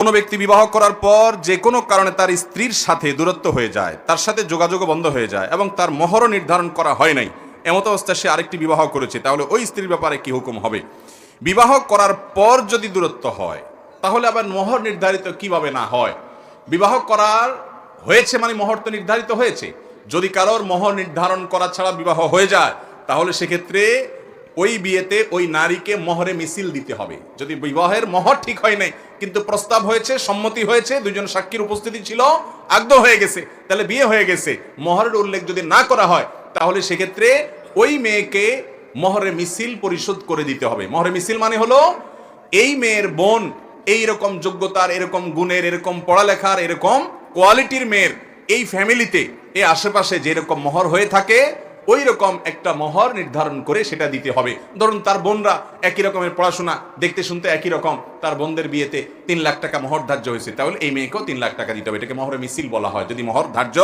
কোনো ব্যক্তি বিবাহ করার পর যে কোনো কারণে তার স্ত্রীর সাথে দূরত্ব হয়ে যায়, তার সাথে যোগাযোগ বন্ধ হয়ে যায় এবং তার মোহরও নির্ধারণ করা হয় নাই, এমত অবস্থায় সে আরেকটি বিবাহ করেছে, তাহলে ওই স্ত্রীর ব্যাপারে কি হুকুম হবে? বিবাহ করার পর যদি দূরত্ব হয় তাহলে আবার মোহর নির্ধারিত কিভাবে না হয়? বিবাহ করার হয়েছে মানে মোহর তো নির্ধারিত হয়েছে। যদি কারোর মোহর নির্ধারণ করা ছাড়া বিবাহ হয়ে যায় তাহলে সেক্ষেত্রে ওই বিয়েতে ওই নারীকে মোহরে মিছিল দিতে হবে। যদি বিবাহের মোহর ঠিক হয় নাই কিন্তু প্রস্তাব হয়েছে, সম্মতি হয়েছে, দুজন সাক্ষীর উপস্থিতি ছিল, আগ্রহ হয়ে গেছে, তাহলে বিয়ে হয়ে গেছে, মোহরের উল্লেখ যদি না করা হয় তাহলে সেক্ষেত্রে ওই মেয়েকে মোহরে মিছিল পরিশোধ করে দিতে হবে। মোহরে মিছিল মানে হলো এই মেয়ের বোন এইরকম যোগ্যতার, এরকম গুণের, এরকম পড়ালেখার, এরকম কোয়ালিটির মেয়ের এই ফ্যামিলিতে এই আশেপাশে যেরকম মোহর হয়ে থাকে ওই রকম একটা মোহর নির্ধারণ করে সেটা দিতে হবে। ধরুন তার বোনরা একই রকমের পড়াশোনা, দেখতে শুনতে একই রকম, তার বোনদের বিয়েতে 3 লাখ টাকা মোহর ধার্য হয়েছে, তাহলে এই মেয়েকেও 3 লাখ টাকা দিতে হবে। এটাকে মোহরে মিছিল বলা হয় যদি মোহর ধার্য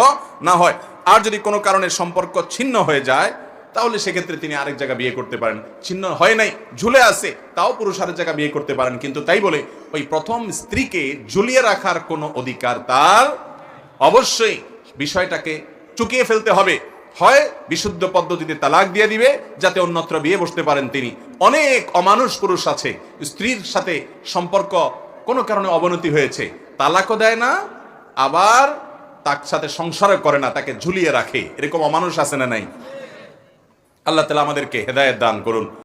না হয়। আর যদি কোনো কারণে সম্পর্ক ছিন্ন হয়ে যায় তাহলে সেক্ষেত্রে তিনি আরেক জায়গা বিয়ে করতে পারেন। ছিন্ন হয় নাই, ঝুলে আছে, তাও পুরুষ আরেক জায়গা বিয়ে করতে পারেন, কিন্তু তাই বলে ওই প্রথম স্ত্রীকে ঝুলিয়ে রাখার কোনো অধিকার তার অবশ্যই বিষয়টাকে চুকিয়ে ফেলতে হবে। হয় বিশুদ্ধ পদ্ধতিতে তালাক দিয়ে দিবে যাতে অন্যত্র বিয়ে বসতে পারেন তিনি। অনেক অমানুষ পুরুষ আছে, স্ত্রীর সাথে সম্পর্ক কোনো কারণে অবনতি হয়েছে, তালাকও দেয় না, আবার তার সাথে সংসারও করে না, তাকে ঝুলিয়ে রাখে। এরকম অমানুষ আছে না নাই? আল্লাহ তাআলা আমাদেরকে হেদায়েত দান করুন।